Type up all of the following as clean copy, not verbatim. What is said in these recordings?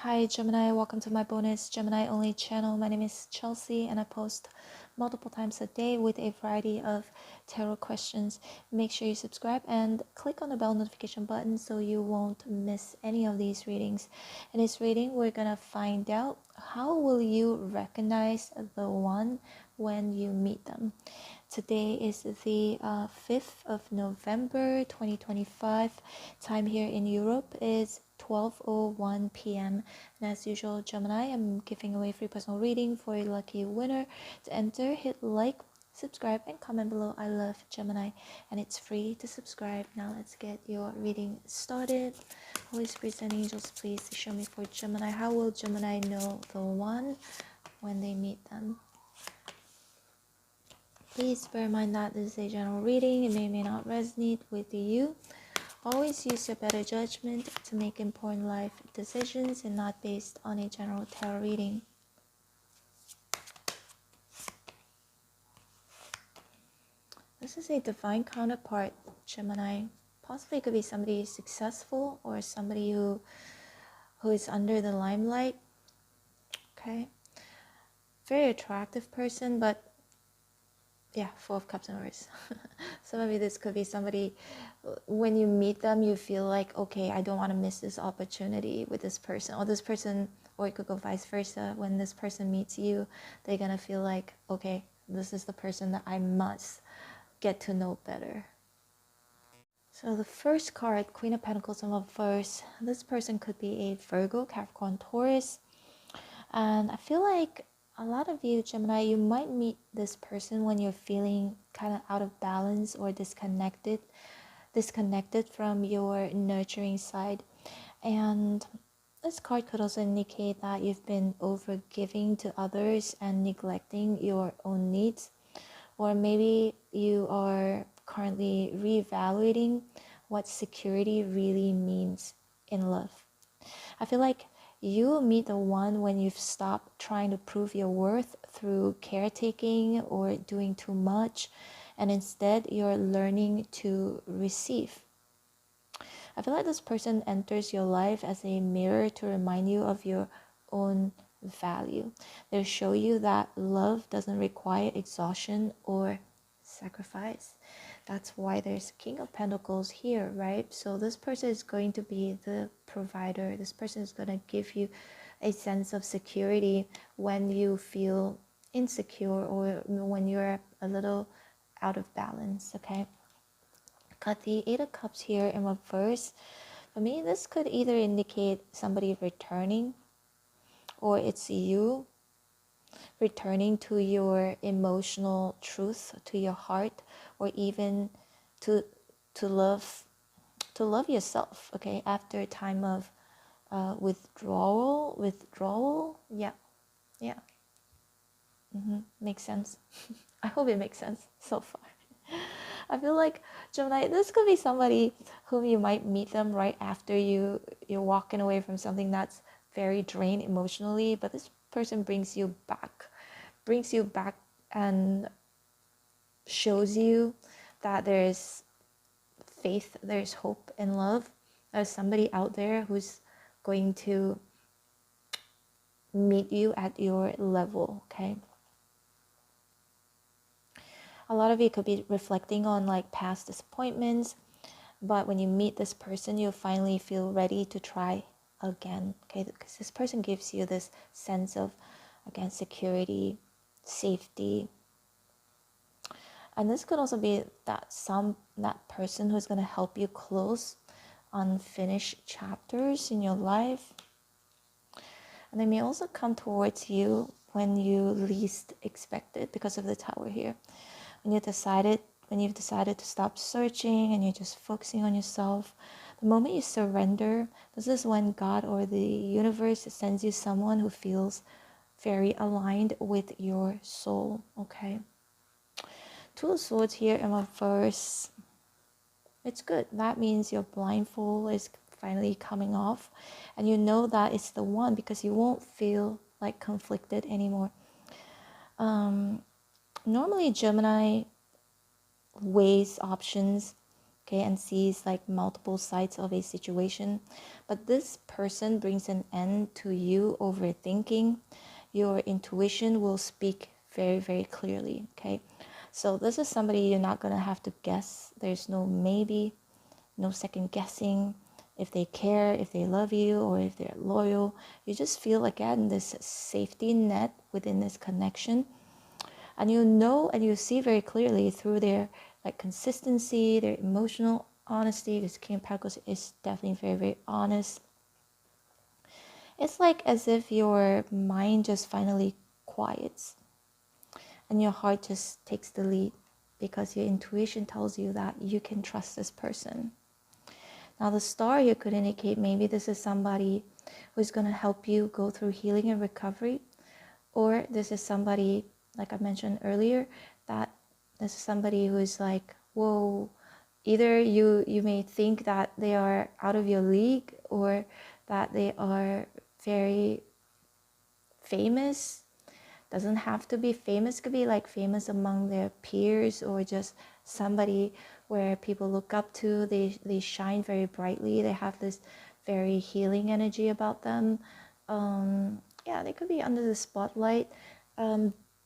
Hi Gemini, welcome to my bonus Gemini only channel. My name is Chelsea and I post multiple times a day with a variety of tarot questions. Make sure you subscribe and click on the bell notification button so you won't miss any of these readings. In this reading, we're gonna find out how will you recognize the one when you meet them. Today is the 5th of November 2025. Time here in Europe is 12:01 p.m. And as usual, Gemini, I'm giving away free personal reading for a lucky winner. To enter, hit like, subscribe, and comment below. I love Gemini, and it's free to subscribe. Now let's get your reading started. Holy Spirits and Angels, please show me for Gemini. How will Gemini know the one when they meet them? Please bear in mind that this is a general reading. It may or may not resonate with you. Always use your better judgment to make important life decisions and not based on a general tarot reading. This is a divine counterpart, Gemini. Possibly it could be somebody successful or somebody who is under the limelight. Okay. Very attractive person, but yeah, Four of Cups and Reverse. So maybe this could be somebody, when you meet them, you feel like, okay, I don't want to miss this opportunity with this person. Or this person, or it could go vice versa. When this person meets you, they're going to feel like, okay, this is the person that I must get to know better. So the first card, Queen of Pentacles and Reverse. This person could be a Virgo, Capricorn, Taurus. And I feel like a lot of you, Gemini, you might meet this person when you're feeling kind of out of balance or disconnected from your nurturing side. And this card could also indicate that you've been overgiving to others and neglecting your own needs. Or maybe you are currently reevaluating what security really means in love. I feel like you meet the one when you've stopped trying to prove your worth through caretaking or doing too much, and instead you're learning to receive. I feel like this person enters your life as a mirror to remind you of your own value. They'll show you that love doesn't require exhaustion or sacrifice. That's why there's King of Pentacles here, right? So this person is going to be the provider. This person is going to give you a sense of security when you feel insecure or when you're a little out of balance, okay? Got the Eight of Cups here in reverse. For me, this could either indicate somebody returning, or it's you returning to your emotional truth, to your heart, or even to love yourself, okay, after a time of withdrawal. Yeah. Makes sense. I hope it makes sense so far. I feel like, Gemini, this could be somebody whom you might meet them right after you're walking away from something that's very drained emotionally, but this person brings you back and shows you that there's faith, there's hope and love. There's somebody out there who's going to meet you at your level, okay? A lot of you could be reflecting on like past disappointments, but when you meet this person, you'll finally feel ready to try again, okay? Because this person gives you this sense of, again, security, safety. And this could also be that person who's going to help you close unfinished chapters in your life. And they may also come towards you when you least expect it because of the Tower here. When you've decided to stop searching and you're just focusing on yourself, the moment you surrender, this is when God or the universe sends you someone who feels very aligned with your soul, okay? Two of Swords here in reverse. It's good. That means your blindfold is finally coming off, and you know that it's the one because you won't feel like conflicted anymore. Normally Gemini weighs options okay, and sees like multiple sides of a situation. But this person brings an end to you overthinking. Your intuition will speak very, very clearly, okay? So this is somebody you're not going to have to guess. There's no maybe, no second guessing if they care, if they love you, or if they're loyal. You just feel, again, this safety net within this connection. And you know and you see very clearly through their like consistency, their emotional honesty, because King of Pentacles is definitely very, very honest. It's like as if your mind just finally quiets and your heart just takes the lead, because your intuition tells you that you can trust this person. Now the star here could indicate maybe this is somebody who's going to help you go through healing and recovery, or this is somebody, like I mentioned earlier, that this is somebody who's like, whoa, either you may think that they are out of your league, or that they are very famous. Doesn't have to be famous, could be like famous among their peers, or just somebody where people look up to. They shine very brightly, they have this very healing energy about them. Yeah, they could be under the spotlight.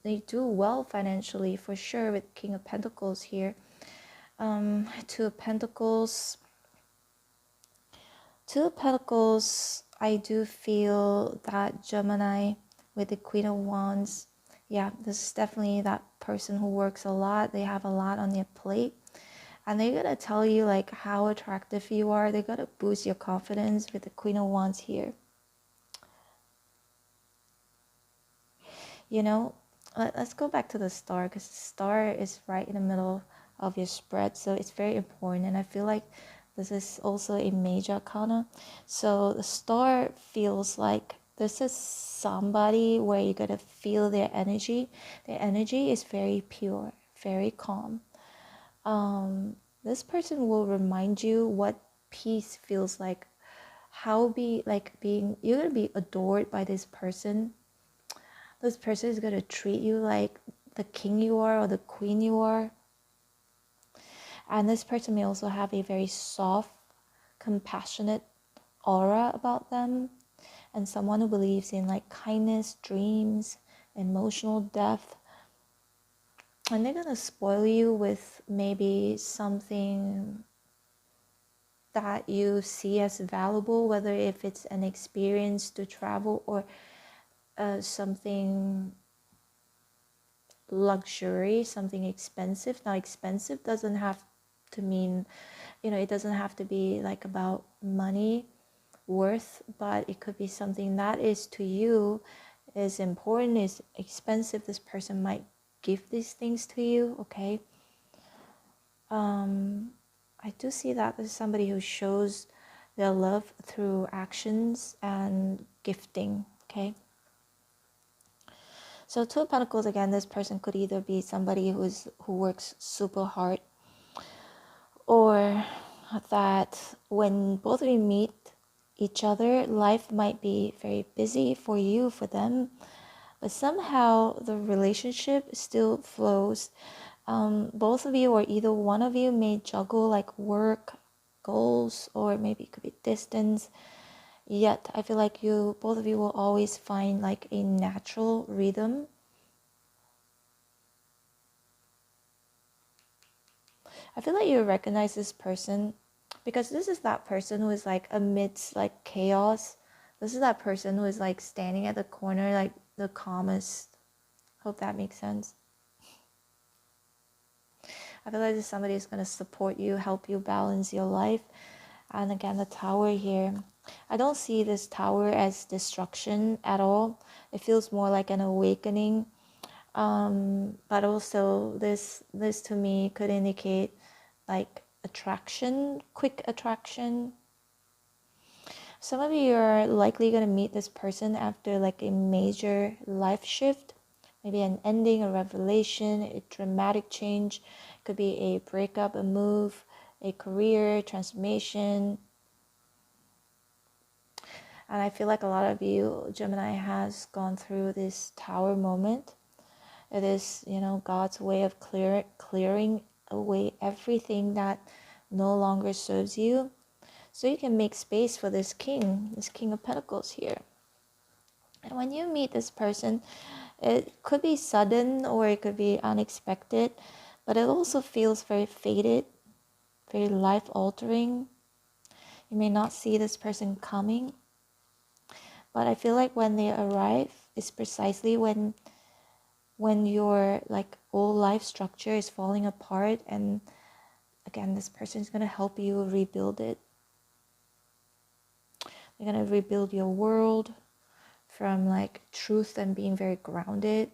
They do well financially for sure with King of Pentacles here. Two of Pentacles, I do feel that Gemini with the Queen of Wands, yeah, this is definitely that person who works a lot. They have a lot on their plate, and they're gonna tell you like how attractive you are. They're gonna boost your confidence with the Queen of Wands here. You know, let's go back to the star, because the star is right in the middle of your spread, so it's very important. And I feel like this is also a major arcana. So the star feels like this is somebody where you're gonna feel their energy. Their energy is very pure, very calm. This person will remind you what peace feels like, how being, you're gonna be adored by this person. This person is going to treat you like the king you are or the queen you are. And this person may also have a very soft, compassionate aura about them, and someone who believes in like kindness, dreams, emotional depth. And they're going to spoil you with maybe something that you see as valuable, whether if it's an experience to travel, or something luxury, something expensive. Now expensive doesn't have to mean, it doesn't have to be like about money worth, but it could be something that is to you is important, is expensive. This person might give these things to you, okay? I do see that there's somebody who shows their love through actions and gifting, okay? So Two of Pentacles, again, this person could either be somebody who works super hard, or that when both of you meet each other, life might be very busy for you, for them, but somehow the relationship still flows. Both of you, or either one of you, may juggle like work, goals, or maybe it could be distance. Yet I feel like both of you will always find like a natural rhythm. I feel like you recognize this person, because this is that person who is like amidst like chaos. This is that person who is like standing at the corner, like the calmest. Hope that makes sense. I feel like this somebody is going to support you, help you balance your life. And again, the Tower here, I don't see this Tower as destruction at all. It feels more like an awakening. But also this to me could indicate like attraction, quick attraction. Some of you are likely going to meet this person after like a major life shift, maybe an ending, a revelation, a dramatic change. It could be a breakup, a move, a career transformation. And I feel like a lot of you, Gemini, has gone through this Tower moment. It is, God's way of clearing away everything that no longer serves you. So you can make space for this King of Pentacles here. And when you meet this person, it could be sudden or it could be unexpected, but it also feels very fated, very life-altering. You may not see this person coming, but I feel like when they arrive is precisely when your like old life structure is falling apart, and again, this person is going to help you rebuild it. They're going to rebuild your world from like truth and being very grounded.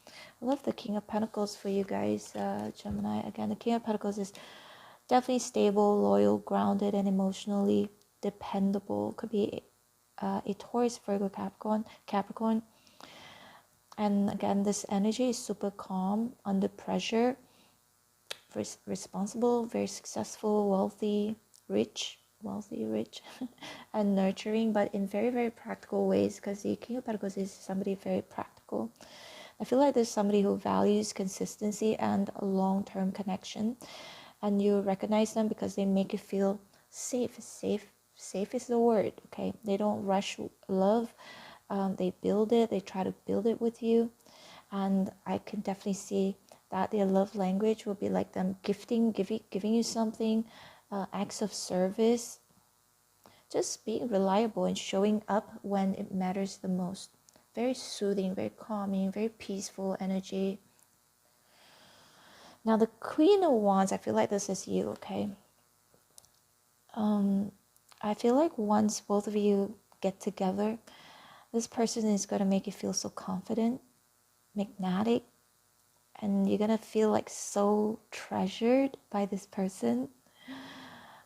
I love the King of Pentacles for you guys, Gemini. Again, the King of Pentacles is definitely stable, loyal, grounded, and emotionally dependable. Could be a Taurus, Virgo, Capricorn. And again, this energy is super calm, under pressure, responsible, very successful, rich, and nurturing, but in very, very practical ways, because the King of Pentacles is somebody very practical. I feel like there's somebody who values consistency and a long-term connection, and you recognize them because they make you feel safe. Safe is the word, okay? They don't rush love. They build it. They try to build it with you, and I can definitely see that their love language will be like them giving you something, acts of service, just being reliable and showing up when it matters the most. Very soothing, very calming, very peaceful energy. Now the Queen of Wands, I feel like this is you, okay? I feel like once both of you get together, this person is going to make you feel so confident, magnetic, and you're going to feel like so treasured by this person.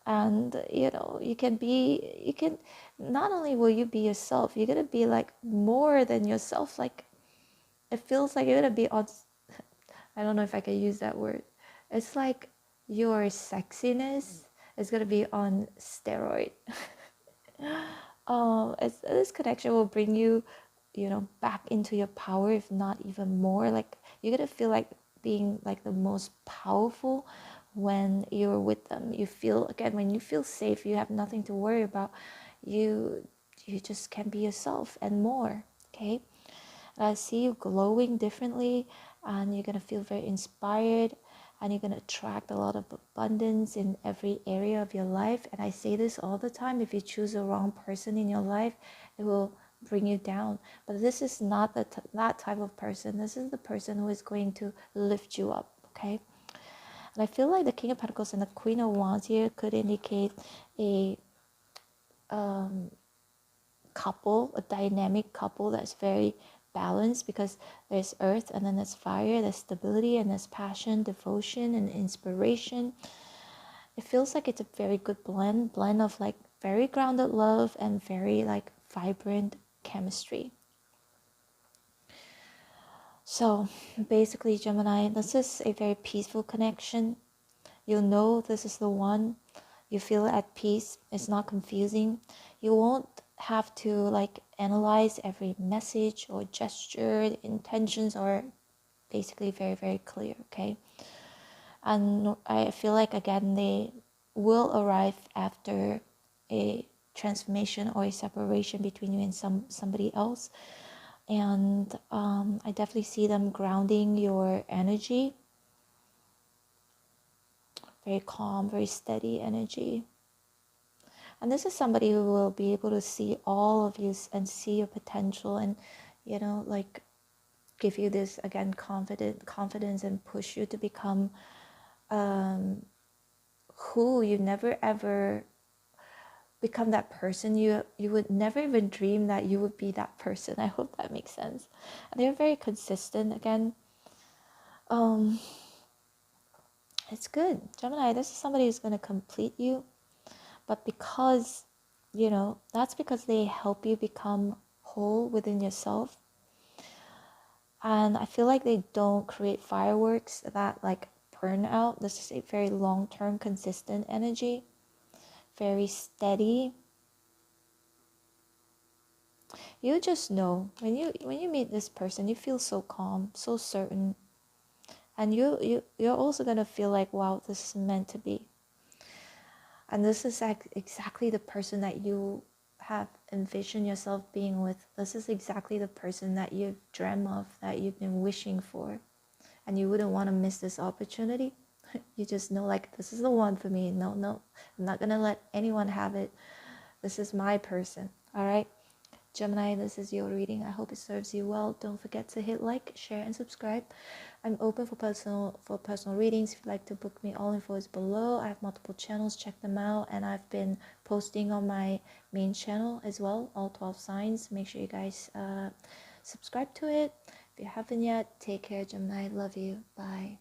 And you know, you can not only will you be yourself, you're going to be like more than yourself. Like it feels like you're going to be on, I don't know if I can use that word. It's like your sexiness is going to be on steroid. This connection will bring you, you know, back into your power, if not even more. Like you're going to feel like being like the most powerful when you're with them. You feel, again, when you feel safe, you have nothing to worry about. You just can be yourself and more, okay? And I see you glowing differently, and you're going to feel very inspired, and you're going to attract a lot of abundance in every area of your life. And I say this all the time, if you choose the wrong person in your life, it will bring you down. But this is not that type of person. This is the person who is going to lift you up, okay? And I feel like the King of Pentacles and the Queen of Wands here could indicate a couple, a dynamic couple that's very balanced, because there's earth and then there's fire, there's stability and there's passion, devotion and inspiration. It feels like it's a very good blend of like very grounded love and very like vibrant chemistry. So basically, Gemini, this is a very peaceful connection. You'll know this is the one. You feel at peace. It's not confusing. You won't have to like analyze every message or gesture. The intentions are basically very, very clear, okay? And I feel like, again, they will arrive after a transformation or a separation between you and somebody else. And I definitely see them grounding your energy. Very calm, very steady energy. And this is somebody who will be able to see all of you and see your potential, and, you know, like give you this, again, confidence and push you to become who you never ever become, that person you would never even dream that you would be that person. I hope that makes sense. And they're very consistent. Again, it's good, Gemini. This is somebody who's going to complete you, but because, you know, that's because they help you become whole within yourself. And I feel like they don't create fireworks that like burn out. This is a very long-term, consistent energy, very steady. You just know when you meet this person, you feel so calm, so certain, And you're also gonna feel like, wow, this is meant to be. And this is exactly the person that you have envisioned yourself being with. This is exactly the person that you've dreamt of, that you've been wishing for. And you wouldn't want to miss this opportunity. You just know, like, this is the one for me. No, I'm not gonna let anyone have it. This is my person. All right, Gemini, this is your reading. I hope it serves you well. Don't forget to hit like, share, and subscribe. I'm open for personal readings. If you'd like to book me, all info is below. I have multiple channels, check them out. And I've been posting on my main channel as well, all 12 signs. Make sure you guys subscribe to it. If you haven't yet, take care, Gemini. Love you. Bye.